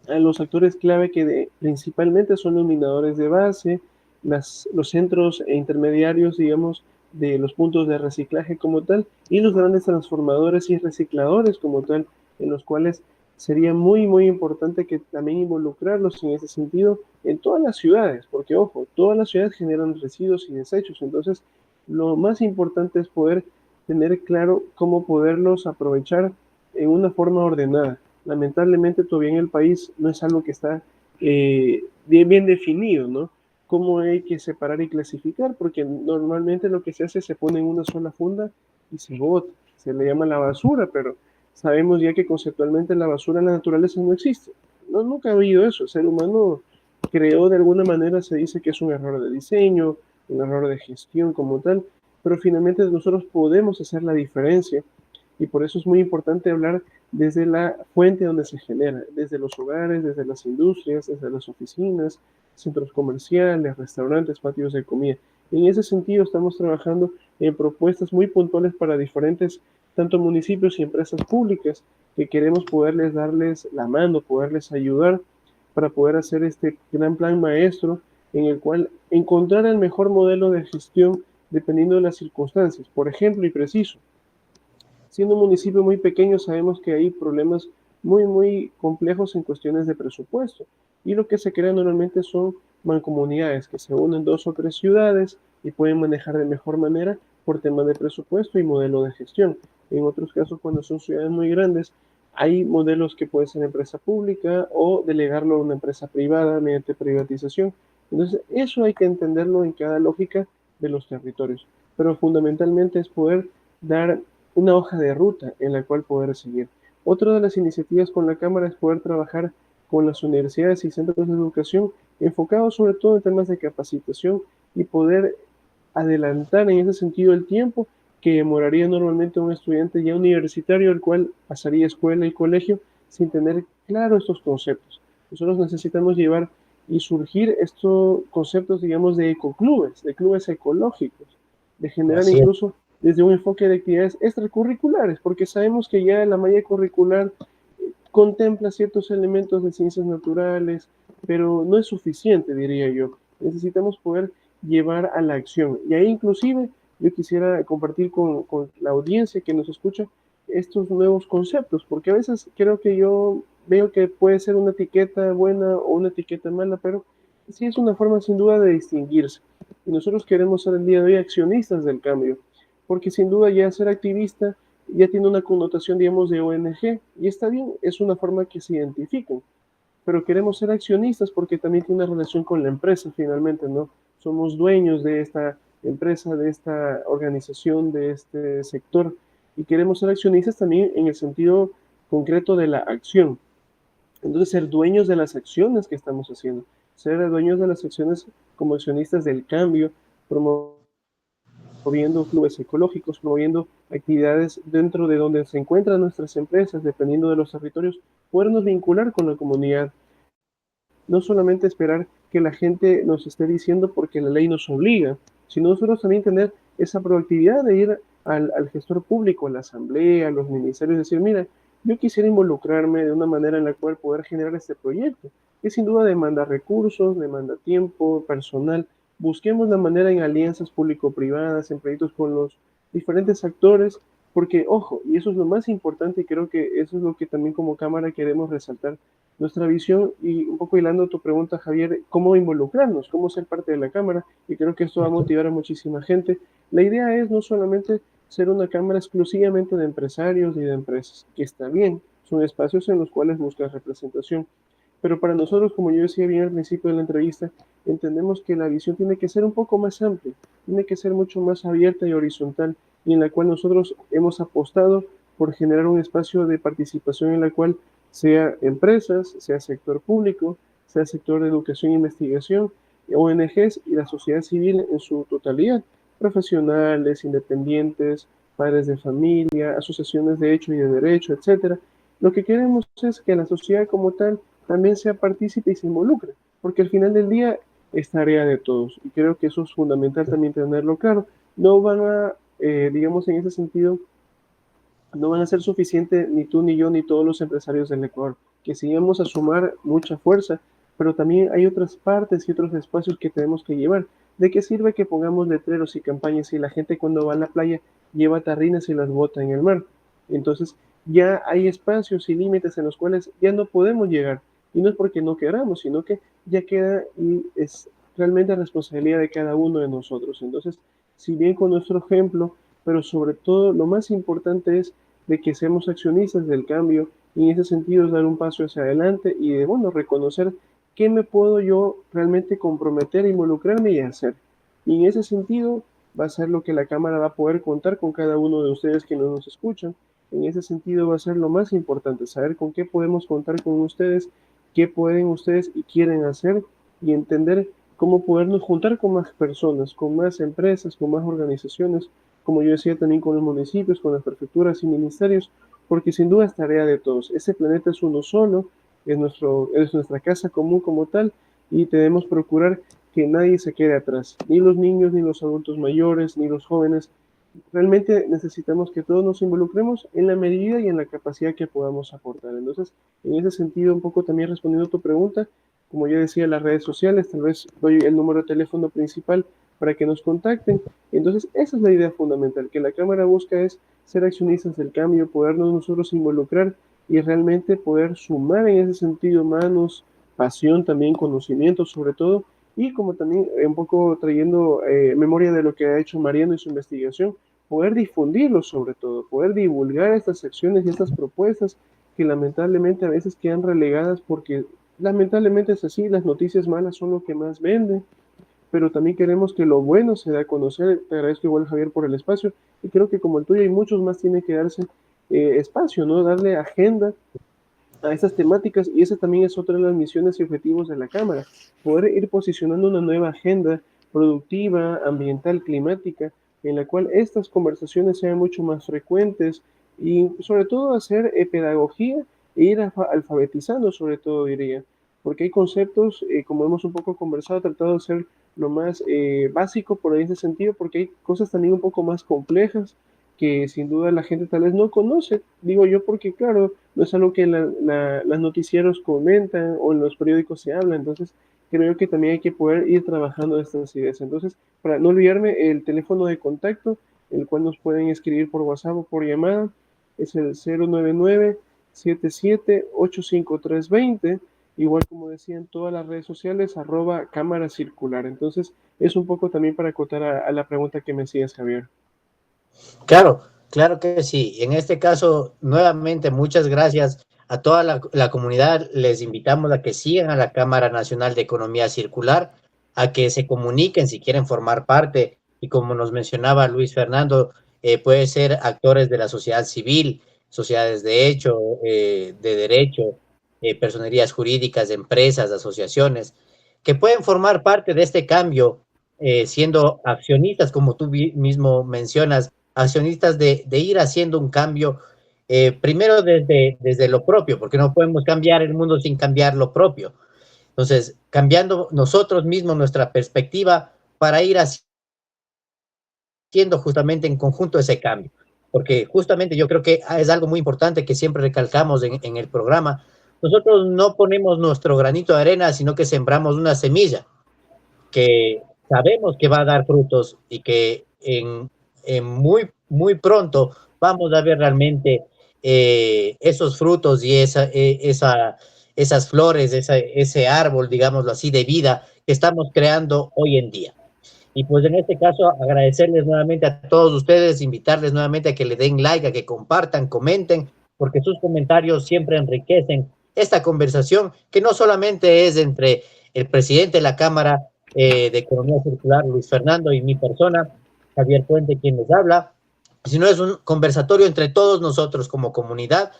a los actores clave que principalmente son los minadores de base, los centros e intermediarios, digamos, de los puntos de reciclaje como tal, y los grandes transformadores y recicladores como tal, en los cuales sería muy, muy importante que también involucrarlos en ese sentido en todas las ciudades, porque ojo, todas las ciudades generan residuos y desechos. Entonces lo más importante es poder tener claro cómo poderlos aprovechar en una forma ordenada. Lamentablemente todavía en el país no es algo que está bien definido, ¿no? Cómo hay que separar y clasificar, porque normalmente lo que se hace, se pone en una sola funda y se bota, se le llama la basura, pero sabemos ya que conceptualmente la basura en la naturaleza no existe. No, nunca ha habido eso. El ser humano creó, de alguna manera, se dice que es un error de diseño, un error de gestión como tal, pero finalmente nosotros podemos hacer la diferencia, y por eso es muy importante hablar desde la fuente donde se genera, desde los hogares, desde las industrias, desde las oficinas, centros comerciales, restaurantes, patios de comida. En ese sentido estamos trabajando en propuestas muy puntuales para diferentes, tanto municipios y empresas públicas, que queremos poderles darles la mano, poderles ayudar para poder hacer este gran plan maestro en el cual encontrar el mejor modelo de gestión dependiendo de las circunstancias. Por ejemplo, y preciso, siendo un municipio muy pequeño, sabemos que hay problemas muy, muy complejos en cuestiones de presupuesto. Y lo que se crea normalmente son mancomunidades que se unen 2 o 3 ciudades y pueden manejar de mejor manera por temas de presupuesto y modelo de gestión. En otros casos, cuando son ciudades muy grandes, hay modelos que pueden ser empresa pública o delegarlo a una empresa privada mediante privatización. Entonces, eso hay que entenderlo en cada lógica de los territorios. Pero fundamentalmente es poder dar una hoja de ruta en la cual poder seguir. Otra de las iniciativas con la Cámara es poder trabajar con las universidades y centros de educación enfocados sobre todo en temas de capacitación y poder adelantar en ese sentido el tiempo que demoraría normalmente un estudiante ya universitario, el cual pasaría escuela y colegio sin tener claro estos conceptos. Nosotros necesitamos llevar y surgir estos conceptos, digamos, de ecoclubes, de clubes ecológicos, de generar Así es. incluso desde un enfoque de actividades extracurriculares, porque sabemos que ya la malla curricular contempla ciertos elementos de ciencias naturales, pero no es suficiente, diría yo. Necesitamos poder llevar a la acción. Y ahí inclusive yo quisiera compartir con la audiencia que nos escucha estos nuevos conceptos, porque a veces creo que yo veo que puede ser una etiqueta buena o una etiqueta mala, pero sí es una forma sin duda de distinguirse. Y nosotros queremos ser el día de hoy accionistas del cambio, porque sin duda ya ser activista ya tiene una connotación, digamos, de ONG, y está bien, es una forma que se identifican, pero queremos ser accionistas porque también tiene una relación con la empresa finalmente, ¿no? Somos dueños de esta empresa, de esta organización, de este sector, y queremos ser accionistas también en el sentido concreto de la acción. Entonces, ser dueños de las acciones que estamos haciendo, ser dueños de las acciones como accionistas del cambio, promoviendo clubes ecológicos, promoviendo actividades dentro de donde se encuentran nuestras empresas, dependiendo de los territorios, podernos vincular con la comunidad no solamente esperar que la gente nos esté diciendo porque la ley nos obliga, sino nosotros también tener esa proactividad de ir al gestor público, a la asamblea, a los ministerios, decir, mira, yo quisiera involucrarme de una manera en la cual poder generar este proyecto, que sin duda demanda recursos, demanda tiempo, personal. Busquemos la manera en alianzas público-privadas, en proyectos con los diferentes actores, porque, ojo, y eso es lo más importante, y creo que eso es lo que también como Cámara queremos resaltar, nuestra visión, y un poco hilando tu pregunta, Javier, cómo involucrarnos, cómo ser parte de la Cámara, y creo que esto va a motivar a muchísima gente. La idea es no solamente ser una Cámara exclusivamente de empresarios y de empresas, que está bien, son espacios en los cuales buscas representación, pero para nosotros, como yo decía bien al principio de la entrevista, entendemos que la visión tiene que ser un poco más amplia, tiene que ser mucho más abierta y horizontal, y en la cual nosotros hemos apostado por generar un espacio de participación en la cual sea empresas, sea sector público, sea sector de educación e investigación, ONGs y la sociedad civil en su totalidad, profesionales, independientes, padres de familia, asociaciones de hecho y de derecho, etcétera. Lo que queremos es que la sociedad como tal también sea partícipe y se involucre, porque al final del día es tarea de todos, y creo que eso es fundamental también tenerlo claro. No van a, digamos, en ese sentido, no van a ser suficientes ni tú, ni yo, ni todos los empresarios del Ecuador, que sigamos a sumar mucha fuerza, pero también hay otras partes y otros espacios que tenemos que llevar. ¿De qué sirve que pongamos letreros y campañas si la gente cuando va a la playa lleva tarrinas y las bota en el mar? Entonces, ya hay espacios y límites en los cuales ya no podemos llegar. Y no es porque no queramos, sino que ya queda y es realmente responsabilidad de cada uno de nosotros. Entonces, si bien con nuestro ejemplo, pero sobre todo lo más importante es de que seamos accionistas del cambio y en ese sentido es dar un paso hacia adelante y de, bueno, reconocer qué me puedo yo realmente comprometer, involucrarme y hacer. Y en ese sentido va a ser lo que la Cámara va a poder contar con cada uno de ustedes que nos escuchan. En ese sentido va a ser lo más importante, saber con qué podemos contar con ustedes, qué pueden ustedes y quieren hacer y entender cómo podernos juntar con más personas, con más empresas, con más organizaciones, como yo decía también con los municipios, con las prefecturas y ministerios, porque sin duda es tarea de todos. Ese planeta es uno solo, es nuestra casa común como tal, y debemos procurar que nadie se quede atrás, ni los niños, ni los adultos mayores, ni los jóvenes. Realmente necesitamos que todos nos involucremos en la medida y en la capacidad que podamos aportar. Entonces, en ese sentido, un poco también respondiendo a tu pregunta, como ya decía, las redes sociales, tal vez doy el número de teléfono principal para que nos contacten. Entonces, esa es la idea fundamental, que la Cámara busca es ser accionistas del cambio, podernos nosotros involucrar y realmente poder sumar en ese sentido manos, pasión, también conocimiento sobre todo, y como también un poco trayendo memoria de lo que ha hecho Mariano y su investigación, poder difundirlo sobre todo, poder divulgar estas acciones y estas propuestas que lamentablemente a veces quedan relegadas porque lamentablemente es así, las noticias malas son lo que más venden, pero también queremos que lo bueno se dé a conocer. Te agradezco igual, Javier, por el espacio, y creo que como el tuyo hay muchos más, tiene que darse espacio, ¿no? Darle agenda a estas temáticas, y esa también es otra de las misiones y objetivos de la Cámara, poder ir posicionando una nueva agenda productiva, ambiental, climática, en la cual estas conversaciones sean mucho más frecuentes y sobre todo hacer pedagogía e ir alfabetizando sobre todo, diría, porque hay conceptos, como hemos un poco conversado, tratado de ser lo más básico por ahí en ese sentido, porque hay cosas también un poco más complejas que sin duda la gente tal vez no conoce, digo yo, porque claro, no es algo que las noticieros comentan o en los periódicos se habla, entonces creo que también hay que poder ir trabajando estas ideas. Entonces, para no olvidarme, el teléfono de contacto, el cual nos pueden escribir por WhatsApp o por llamada, es el 099-77-85320, igual como decía en todas las redes sociales, @cámara circular. Entonces, es un poco también para acotar a la pregunta que me hacías, Javier. Claro, claro que sí. En este caso, nuevamente, muchas gracias a toda la comunidad. Les invitamos a que sigan a la Cámara Nacional de Economía Circular, a que se comuniquen si quieren formar parte. Y como nos mencionaba Luis Fernando, puede ser actores de la sociedad civil, sociedades de hecho, de derecho, personerías jurídicas, empresas, asociaciones, que pueden formar parte de este cambio, siendo accionistas, como tú mismo mencionas, accionistas de ir haciendo un cambio, primero desde lo propio, porque no podemos cambiar el mundo sin cambiar lo propio. Entonces, cambiando nosotros mismos nuestra perspectiva para ir haciendo justamente en conjunto ese cambio. Porque justamente yo creo que es algo muy importante que siempre recalcamos en el programa. Nosotros no ponemos nuestro granito de arena, sino que sembramos una semilla que sabemos que va a dar frutos y que en muy pronto vamos a ver realmente esos frutos y esas flores, ese árbol, digámoslo así, de vida que estamos creando hoy en día. Y pues en este caso agradecerles nuevamente a todos ustedes, invitarles nuevamente a que le den like, a que compartan, comenten, porque sus comentarios siempre enriquecen esta conversación que no solamente es entre el presidente de la Cámara de Economía Circular, Luis Fernando, y mi persona, Javier Puente, quien les habla, sino es un conversatorio entre todos nosotros como comunidad,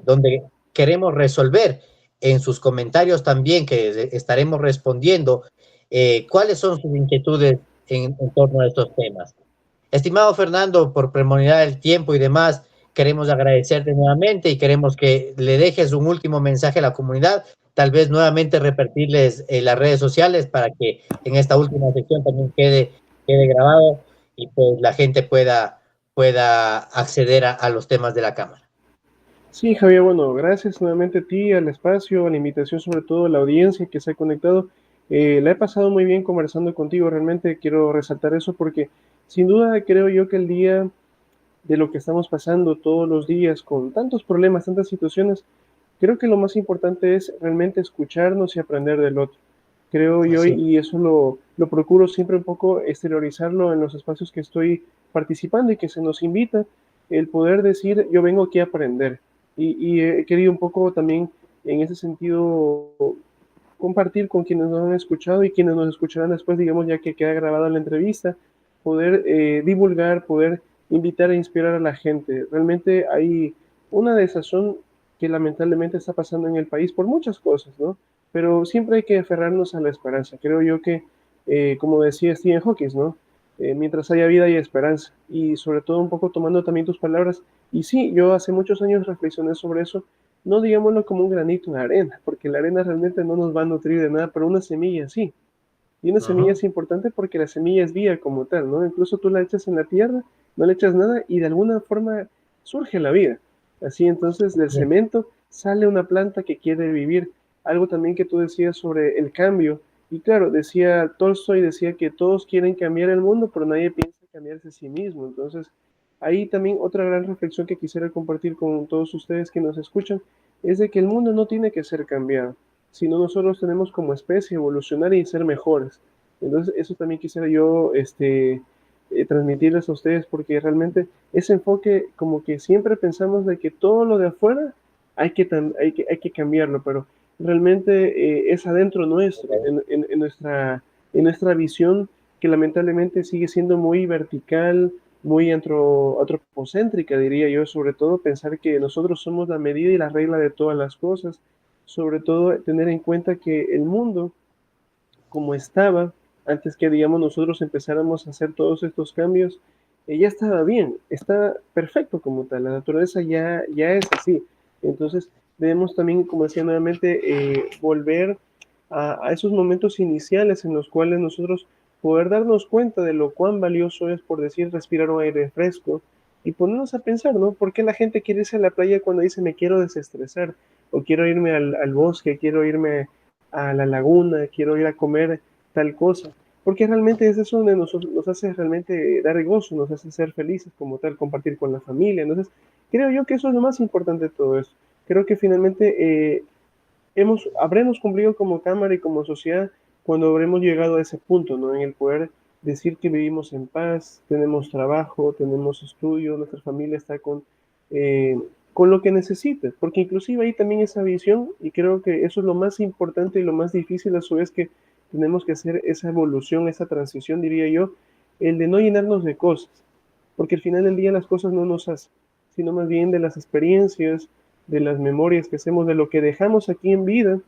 donde queremos resolver en sus comentarios también, que estaremos respondiendo, cuáles son sus inquietudes en torno a estos temas. Estimado Fernando, por premonitar el tiempo y demás, queremos agradecerte nuevamente y queremos que le dejes un último mensaje a la comunidad, tal vez nuevamente repetirles las redes sociales para que en esta última sección también quede grabado y pues la gente pueda acceder a los temas de la Cámara. Sí, Javier, bueno, gracias nuevamente a ti, al espacio, a la invitación, sobre todo a la audiencia que se ha conectado. La he pasado muy bien conversando contigo, realmente quiero resaltar eso porque sin duda creo yo que el día de lo que estamos pasando todos los días con tantos problemas, tantas situaciones, creo que lo más importante es realmente escucharnos y aprender del otro. Creo yo, Así. y eso lo procuro siempre un poco exteriorizarlo en los espacios que estoy participando y que se nos invita, el poder decir, yo vengo aquí a aprender. Y he querido un poco también en ese sentido compartir con quienes nos han escuchado y quienes nos escucharán después, digamos, ya que queda grabada la entrevista, poder divulgar, poder invitar e inspirar a la gente. Realmente hay una desazón que lamentablemente está pasando en el país por muchas cosas, ¿no? Pero siempre hay que aferrarnos a la esperanza. Creo yo que, como decía Stephen Hawking, ¿no? Mientras haya vida hay esperanza. Y sobre todo un poco tomando también tus palabras. Y sí, yo hace muchos años reflexioné sobre eso, no digámoslo como un granito de arena, porque la arena realmente no nos va a nutrir de nada, pero una semilla sí. Y una semilla es importante porque la semilla es vida como tal, ¿no? Incluso tú la echas en la tierra, no le echas nada y de alguna forma surge la vida. Así entonces del cemento sale una planta que quiere vivir. Algo también que tú decías sobre el cambio. Y claro, decía Tolstoy, decía que todos quieren cambiar el mundo, pero nadie piensa cambiarse a sí mismo. Entonces, ahí también otra gran reflexión que quisiera compartir con todos ustedes que nos escuchan es de que el mundo no tiene que ser cambiado, sino nosotros tenemos como especie evolucionar y ser mejores. Entonces, eso también quisiera yo transmitirles a ustedes, porque realmente ese enfoque, como que siempre pensamos de que todo lo de afuera hay que cambiarlo, pero realmente es adentro nuestro, en nuestra visión, que lamentablemente sigue siendo muy vertical, muy antropocéntrica, diría yo, sobre todo pensar que nosotros somos la medida y la regla de todas las cosas, sobre todo tener en cuenta que el mundo, como estaba, antes que, digamos, nosotros empezáramos a hacer todos estos cambios, ya estaba bien, está perfecto como tal, la naturaleza ya es así. Entonces, debemos también, como decía nuevamente, volver a esos momentos iniciales en los cuales nosotros poder darnos cuenta de lo cuán valioso es, por decir, respirar un aire fresco y ponernos a pensar, ¿no? ¿Por qué la gente quiere irse a la playa cuando dice me quiero desestresar? O quiero irme al bosque, quiero irme a la laguna, quiero ir a comer tal cosa. Porque realmente es eso donde nos hace realmente dar gozo, nos hace ser felices como tal, compartir con la familia. Entonces, creo yo que eso es lo más importante de todo esto. Creo que finalmente habremos cumplido como Cámara y como sociedad cuando habremos llegado a ese punto, ¿no? En el poder decir que vivimos en paz, tenemos trabajo, tenemos estudio, nuestra familia está con lo que necesita, porque inclusive hay también esa visión, y creo que eso es lo más importante y lo más difícil a su vez, que tenemos que hacer esa evolución, esa transición, diría yo, el de no llenarnos de cosas, porque al final del día las cosas no nos hacen, sino más bien de las experiencias, de las memorias que hacemos, de lo que dejamos aquí en vida,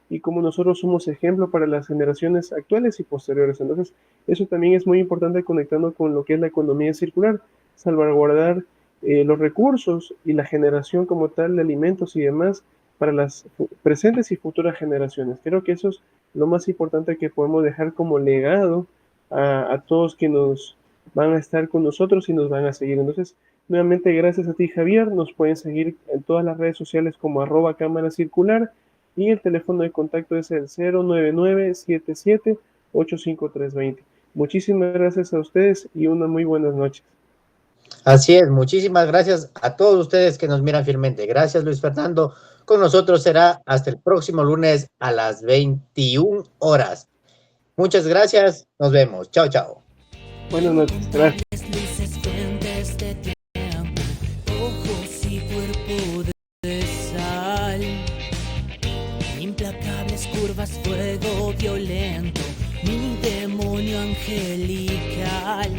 y como nosotros somos ejemplo para las generaciones actuales y posteriores. Entonces, eso también es muy importante conectando con lo que es la economía circular, salvaguardar los recursos y la generación como tal de alimentos y demás, para las presentes y futuras generaciones. Creo que eso es lo más importante que podemos dejar como legado a todos que nos van a estar con nosotros y nos van a seguir. Entonces, nuevamente, gracias a ti, Javier. Nos pueden seguir en todas las redes sociales como @cámara circular y el teléfono de contacto es el 099-77-85320. Muchísimas gracias a ustedes y una muy buenas noches. Así es, muchísimas gracias a todos ustedes que nos miran fielmente. Gracias, Luis Fernando. Con nosotros será hasta el próximo lunes a las 21 horas. Muchas gracias, nos vemos. Chao, chao. Buenas noches, gracias. Luces, fuentes de tiempo, ojos y cuerpo de sal, implacables curvas, fuego violento, mi demonio angelical.